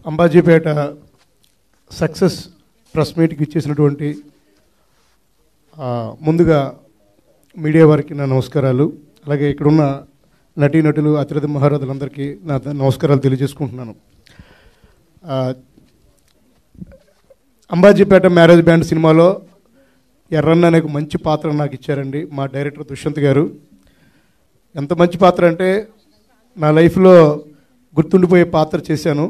Ambajipeta success press మీట్కి ఇచ్చేసినటువంటి ముందుగా media వారికి నా నమస్కారాలు, అలాగే ఇక్కడున్న నటీనటులు అతిరథ మహారథులందరికీ నా నమస్కారాలు తెలియజేసుకుంటున్నాను. అంబాజీపేట మ్యారేజ్ బ్యాండ్ సినిమాలో ఎర్రన్న అనే మంచి పాత్ర నాకు ఇచ్చారండి మా డైరెక్టర్ దుష్యంత్ గారు. ఎంత మంచి పాత్ర అంటే నా లైఫ్లో గుర్తుండిపోయే పాత్ర చేశాను.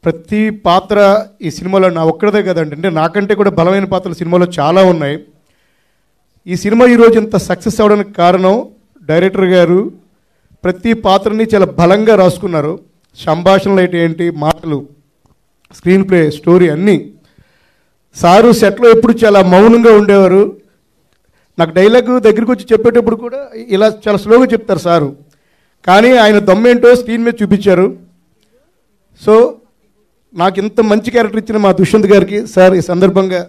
ప్రతి పాత్ర ఈ సినిమాలో నా ఒక్కడదే కదండి, అంటే నాకంటే కూడా బలమైన పాత్రలు సినిమాలో చాలా ఉన్నాయి. ఈ సినిమా ఈరోజు ఇంత సక్సెస్ అవ్వడానికి కారణం డైరెక్టర్ గారు ప్రతి పాత్రని చాలా బలంగా రాసుకున్నారు. సంభాషణలు అయితే ఏంటి, మాటలు, స్క్రీన్ ప్లే, స్టోరీ అన్నీ. సారు సెట్లో ఎప్పుడు చాలా మౌనంగా ఉండేవారు. నాకు డైలాగ్ దగ్గరికి వచ్చి చెప్పేటప్పుడు కూడా ఇలా చాలా స్లోగా చెప్తారు సారు, కానీ ఆయన దమ్మేంటో స్క్రీన్ మీద చూపించారు. సో నాకు ఇంత మంచి క్యారెక్టర్ ఇచ్చిన మా దుష్యంత్ గారికి సార్ ఈ సందర్భంగా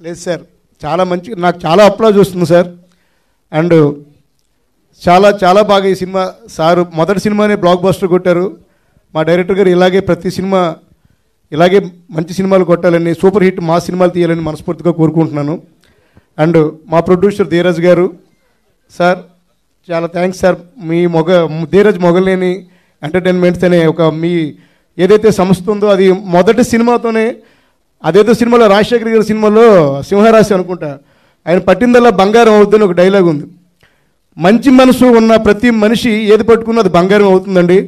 లేదు సార్, చాలా మంచి, నాకు చాలా అప్లాజ్ వస్తుంది సార్. అండ్ చాలా చాలా బాగా ఈ సినిమా సారు మొదటి సినిమానే బ్లాక్ బస్టర్ కొట్టారు. మా డైరెక్టర్ గారు ఇలాగే ప్రతి సినిమా ఇలాగే మంచి సినిమాలు కొట్టాలని, సూపర్ హిట్ మా సినిమాలు తీయాలని మనస్ఫూర్తిగా కోరుకుంటున్నాను. అండ్ మా ప్రొడ్యూసర్ ధీరజ్ గారు సార్ చాలా థ్యాంక్స్ సార్. మీ ధీరజ్ మొగలేని ఎంటర్టైన్మెంట్స్ అనే ఒక మీ ఏదైతే సంస్థ ఉందో అది మొదటి సినిమాతోనే, అదేదో సినిమాలో రాజశేఖర్ గారి సినిమాలో సింహరాశి అనుకుంటా, ఆయన పట్టిందల్లా బంగారం అవుతుందని ఒక డైలాగ్ ఉంది. మంచి మనసు ఉన్న ప్రతి మనిషి ఏది పట్టుకున్నా అది బంగారం అవుతుందండి.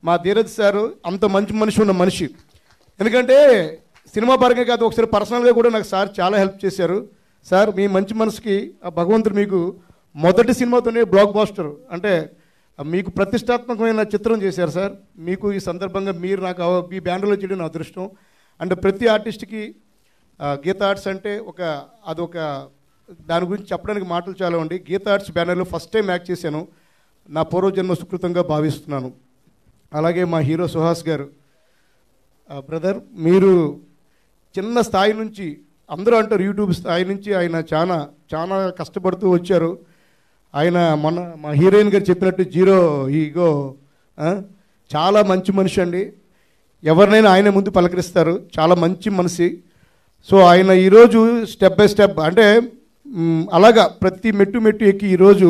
మా ధీరజ్ సారు అంత మంచి మనిషి ఉన్న మనిషి. ఎందుకంటే సినిమా పరంగా కాదు, ఒకసారి పర్సనల్గా కూడా నాకు సార్ చాలా హెల్ప్ చేశారు. సార్ మీ మంచి మనసుకి ఆ భగవంతుడు మీకు మొదటి సినిమాతోనే బ్లాక్ బాస్టర్ అంటే మీకు ప్రతిష్టాత్మకమైన చిత్రం చేశారు సార్. మీకు ఈ సందర్భంగా మీరు నాకు మీ బ్యానర్లో చేయడం నా అదృష్టం. అండ్ ప్రతి ఆర్టిస్ట్కి గీత ఆర్ట్స్ అంటే అదొక దాని గురించి చెప్పడానికి మాటలు చాలా ఉండి. గీత ఆర్ట్స్ బ్యానర్లో ఫస్ట్ టైం యాక్ట్ చేశాను, నా పూర్వజన్మ సుకృతంగా భావిస్తున్నాను. అలాగే మా హీరో సుహాస్ గారు, బ్రదర్ మీరు చిన్న స్థాయి నుంచి, అందరూ అంటారు యూట్యూబ్ స్థాయి నుంచి ఆయన చాలా చాలా కష్టపడుతూ వచ్చారు. ఆయన మా హీరోయిన్ గారు చెప్పినట్టు జీరో ఈగో, చాలా మంచి మనిషి అండి. ఎవరినైనా ఆయన ముందు పలకరిస్తారు, చాలా మంచి మనిషి. సో ఆయన ఈరోజు స్టెప్ బై స్టెప్ అంటే అలాగా ప్రతి మెట్టు ఎక్కి ఈరోజు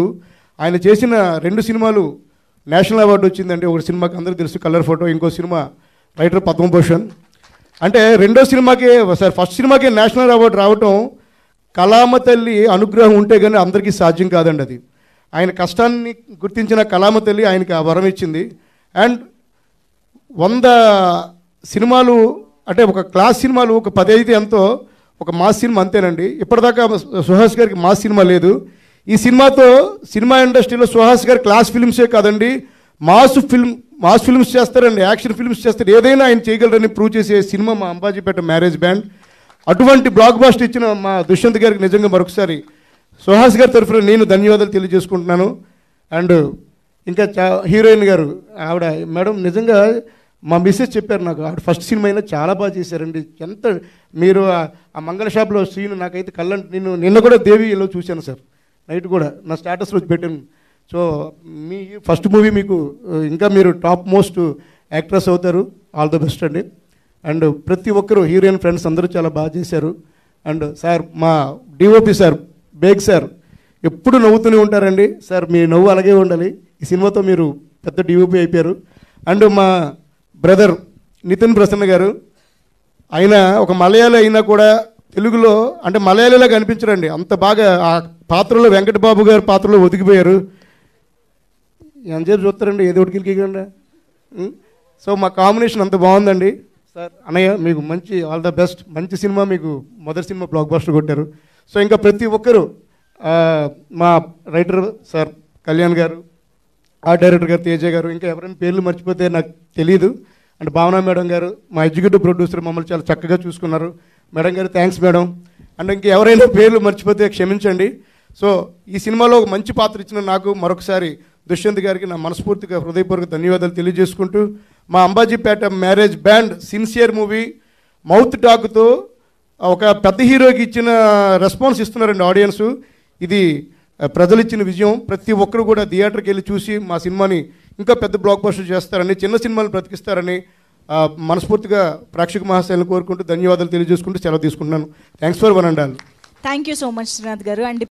ఆయన చేసిన 2 సినిమాలు నేషనల్ అవార్డు వచ్చిందండి. ఒక సినిమాకి అందరూ తెలుసు కలర్ ఫోటో, ఇంకో సినిమా రైటర్ పద్మభూషణ్. అంటే రెండో సినిమాకే సార్, ఫస్ట్ సినిమాకే నేషనల్ అవార్డు రావటం కళామ తల్లి అనుగ్రహం ఉంటే కానీ అందరికీ సాధ్యం కాదండి. అది ఆయన కష్టాన్ని గుర్తించిన కళామ తల్లి ఆయనకి ఆ వరం ఇచ్చింది. అండ్ 100 సినిమాలు అంటే ఒక క్లాస్ సినిమాలు ఒక 10 అయితే ఎంతో, ఒక మాస్ సినిమా అంతేనండి. ఇప్పటిదాకా సుహాస్ గారికి మాస్ సినిమా లేదు. ఈ సినిమాతో సినిమా ఇండస్ట్రీలో సుహాస్ గారు క్లాస్ ఫిల్మ్సే కాదండి, మాస్ ఫిల్మ్స్ చేస్తారండి, యాక్షన్ ఫిల్మ్స్ చేస్తారు, ఏదైనా ఆయన చేయగలరని ప్రూవ్ చేసే సినిమా మా అంబాజీపేట మ్యారేజ్ బ్యాండ్. అటువంటి బ్లాక్ బాస్టర్ ఇచ్చిన మా దుష్యంత్ గారికి నిజంగా మరొకసారి సుహాస్ గారి తరఫున నేను ధన్యవాదాలు తెలియజేసుకుంటున్నాను. అండ్ ఇంకా హీరోయిన్ గారు ఆవిడ మేడం నిజంగా మా మిస్సెస్ చెప్పారు నాకు, ఆవిడ ఫస్ట్ సినిమా అయినా చాలా బాగా చేశారండి. ఎంత మీరు ఆ మంగళ షాప్లో సీన్ నాకైతే కళ్ళంటే, నిన్న కూడా దేవిలో చూశాను సార్, నైట్ కూడా నా స్టేటస్లో పెట్టాను. సో మీ ఫస్ట్ మూవీ మీకు ఇంకా మీరు టాప్ మోస్ట్ యాక్ట్రెస్ అవుతారు, ఆల్ ద బెస్ట్ అండి. అండ్ ప్రతి ఒక్కరు హీరోయిన్ ఫ్రెండ్స్ అందరూ చాలా బాగా చేశారు. అండ్ సార్ మా డిఓపి సార్ బేగ్ సార్ ఎప్పుడు నవ్వుతూనే ఉంటారండి సార్, మీ నవ్వు అలాగే ఉండాలి. ఈ సినిమాతో మీరు పెద్ద డిఓపి అయిపోయారు. అండ్ మా బ్రదర్ నితిన్ ప్రసన్న గారు, ఆయన ఒక మలయాళీ అయినా కూడా తెలుగులో అంటే మలయాళీలో కనిపించరండి, అంత బాగా ఆ పాత్రలో వెంకటబాబు గారి పాత్రలో ఒదిగిపోయారు. ఎంతసేపు చూస్తారండి, ఏదో ఒకటి కిలికికండి. సో మా కాంబినేషన్ అంత బాగుందండి సార్. అన్నయ్య మీకు మంచి ఆల్ ద బెస్ట్, మంచి సినిమా, మీకు మొదటి సినిమా బ్లాక్ బస్టర్ కొట్టారు. సో ఇంకా ప్రతి ఒక్కరు మా రైటర్ సార్ కళ్యాణ్ గారు, ఆర్ట్ డైరెక్టర్ గారు తేజ గారు, ఇంకా ఎవరైనా పేర్లు మర్చిపోతే నాకు తెలియదు. అండ్ భావన మేడం గారు మా ఎగ్జిక్యూటివ్ ప్రొడ్యూసర్ మమ్మల్ని చాలా చక్కగా చూసుకున్నారు. మేడం గారు థ్యాంక్స్ మేడం. అండ్ ఇంకా ఎవరైనా పేర్లు మర్చిపోతే క్షమించండి. సో ఈ సినిమాలో ఒక మంచి పాత్ర ఇచ్చిన నాకు మరొకసారి దుష్యంత్ గారికి నా మనస్ఫూర్తిగా హృదయపూర్వక ధన్యవాదాలు తెలియజేసుకుంటూ, మా Ambajipeta marriage band sincere movie mouth టాక్తో ఒక పెద్ద హీరోకి ఇచ్చిన రెస్పాన్స్ ఇస్తున్నారండి ఆడియన్స్. ఇది ప్రజలు ఇచ్చిన విజయం. ప్రతి ఒక్కరు కూడా థియేటర్కి వెళ్ళి చూసి మా సినిమాని ఇంకా పెద్ద బ్లాక్ బస్టర్ చేస్తారని, చిన్న సినిమాలు బ్రతికిస్తారని మనస్ఫూర్తిగా ప్రేక్షక మహాశయాలను కోరుకుంటూ ధన్యవాదాలు తెలియజేసుకుంటూ సెలవు తీసుకుంటున్నాను. Thanks for one and all. Thank you so much Srinath గారు. అండ్